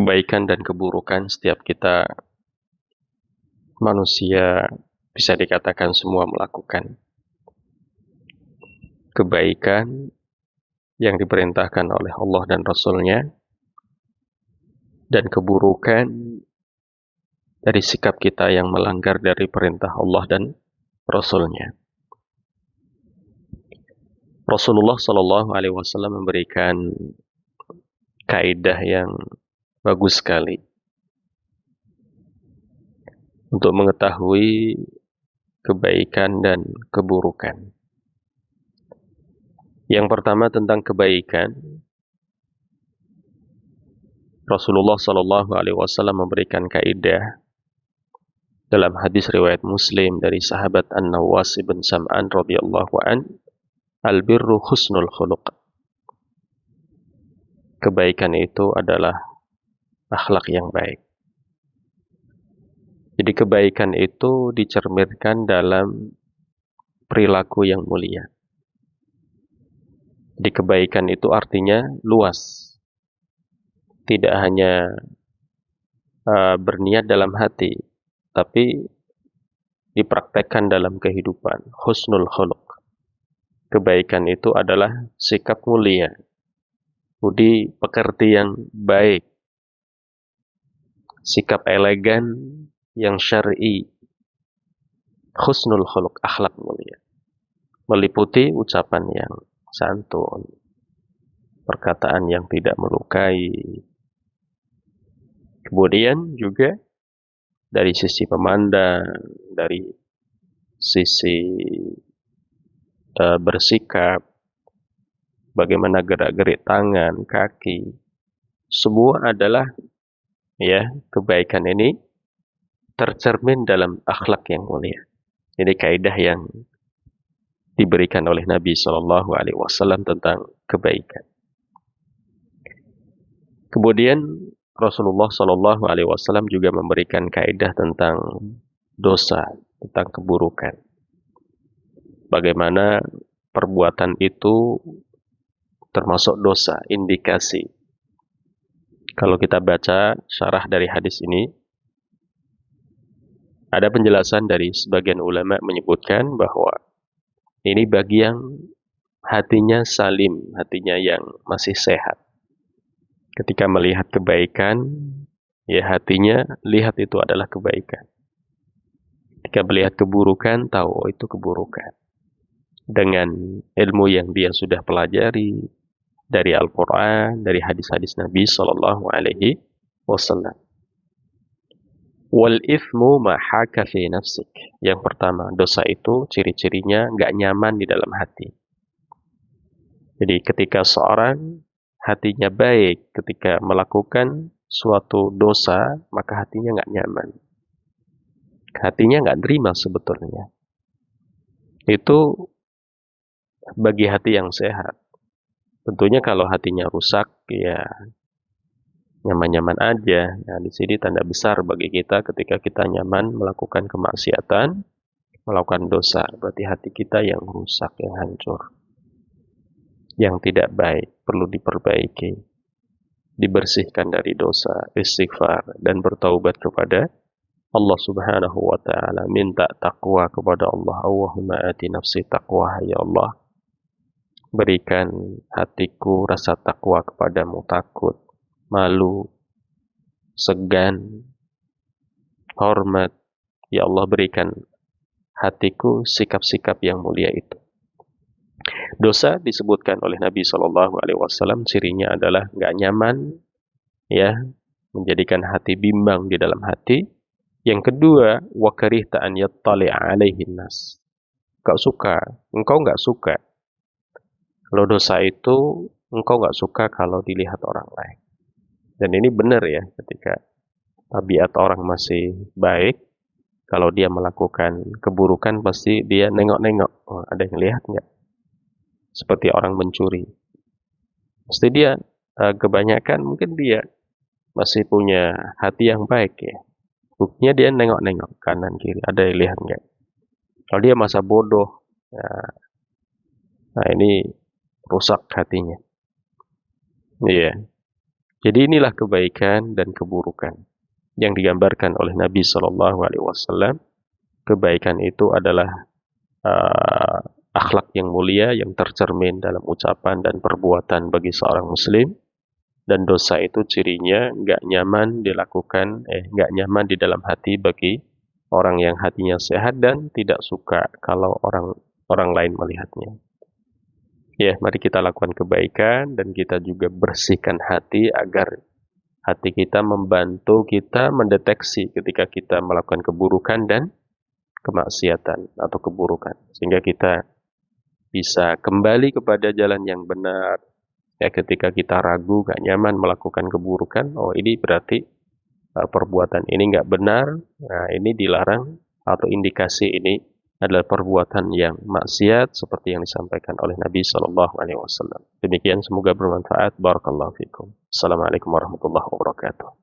Kebaikan dan keburukan setiap kita manusia bisa dikatakan semua melakukan. Kebaikan yang diperintahkan oleh Allah dan Rasul-Nya, dan keburukan dari sikap kita yang melanggar dari perintah Allah dan Rasul-Nya. Rasulullah Shallallahu Alaihi Wasallam memberikan kaidah yang bagus sekali untuk mengetahui kebaikan dan keburukan. Yang pertama tentang kebaikan, Rasulullah Shallallahu Alaihi Wasallam memberikan kaidah dalam hadis riwayat Muslim dari sahabat An-Nawas bin Sam'an radhiyallahu an, al-birru husnul khuluq. Kebaikan itu adalah akhlak yang baik. Jadi kebaikan itu dicerminkan dalam perilaku yang mulia. Jadi kebaikan itu artinya luas. Tidak hanya berniat dalam hati, tapi dipraktekkan dalam kehidupan. Husnul khuluq. Kebaikan itu adalah sikap mulia, budi pekerti yang baik, sikap elegan yang syar'i, husnul khuluq, akhlak mulia, meliputi ucapan yang santun, perkataan yang tidak melukai. Kemudian juga dari sisi memandang, dari sisi bersikap, bagaimana gerak-gerik tangan, kaki, semua adalah kebaikan ini tercermin dalam akhlak yang mulia. Jadi kaidah yang diberikan oleh Nabi Shallallahu Alaihi Wasallam tentang kebaikan. Kemudian Rasulullah Shallallahu Alaihi Wasallam juga memberikan kaidah tentang dosa, tentang keburukan. Bagaimana perbuatan itu termasuk dosa, indikasi. Kalau kita baca syarah dari hadis ini, ada penjelasan dari sebagian ulama menyebutkan bahwa ini bagi yang hatinya salim, hatinya yang masih sehat. Ketika melihat kebaikan, hatinya lihat itu adalah kebaikan. Ketika melihat keburukan, tahu itu keburukan. Dengan ilmu yang dia sudah pelajari dari Al-Quran, dari hadis-hadis Nabi Sallallahu Alaihi Wasallam. Wal ithmu ma haka fi nafsik. Yang pertama, dosa itu ciri-cirinya nggak nyaman di dalam hati. Jadi ketika seorang hatinya baik, ketika melakukan suatu dosa, maka hatinya nggak nyaman. Hatinya nggak terima sebetulnya. Itu bagi hati yang sehat. Tentunya kalau hatinya rusak, nyaman-nyaman aja. Nah, di sini tanda besar bagi kita ketika kita nyaman melakukan kemaksiatan, melakukan dosa. Berarti hati kita yang rusak, yang hancur, yang tidak baik, perlu diperbaiki, dibersihkan dari dosa, istighfar, dan bertaubat kepada Allah Subhanahu wa Ta'ala. Minta takwa kepada Allah. Allahumma ati nafsi taqwa, ya Allah. Berikan hatiku rasa takwa kepadamu, takut, malu, segan, hormat. Ya Allah, berikan hatiku sikap-sikap yang mulia itu. Dosa disebutkan oleh Nabi Shallallahu Alaihi Wasallam cirinya adalah nggak nyaman, menjadikan hati bimbang di dalam hati. Yang kedua, wa karihta an yattali' alaihin nas. Engkau nggak suka. Kalau dosa itu engkau nggak suka kalau dilihat orang lain. Dan ini benar ya, ketika tabiat orang masih baik, kalau dia melakukan keburukan pasti dia nengok-nengok, ada yang lihat nggak? Seperti orang mencuri. Pasti dia kebanyakan mungkin dia masih punya hati yang baik ya. Buktinya dia nengok-nengok kanan kiri, ada yang lihat nggak? Kalau dia masa bodoh, nah ini rusak hatinya. Iya. Jadi inilah kebaikan dan keburukan yang digambarkan oleh Nabi Shallallahu Alaihi Wasallam. Kebaikan itu adalah uh, akhlak yang mulia yang tercermin dalam ucapan dan perbuatan bagi seorang Muslim. Dan dosa itu cirinya nggak nyaman dilakukan, nggak nyaman di dalam hati bagi orang yang hatinya sehat dan tidak suka kalau orang orang lain melihatnya. Ya, mari kita lakukan kebaikan dan kita juga bersihkan hati agar hati kita membantu kita mendeteksi ketika kita melakukan keburukan dan kemaksiatan atau keburukan. Sehingga kita bisa kembali kepada jalan yang benar. Ya, ketika kita ragu, gak nyaman melakukan keburukan, oh ini berarti perbuatan ini nggak benar. Nah, ini dilarang atau indikasi ini adalah perbuatan yang maksiat seperti yang disampaikan oleh Nabi Shallallahu Alaihi Wasallam. Demikian, semoga bermanfaat. Barakallahu fikum. Assalamualaikum warahmatullahi wabarakatuh.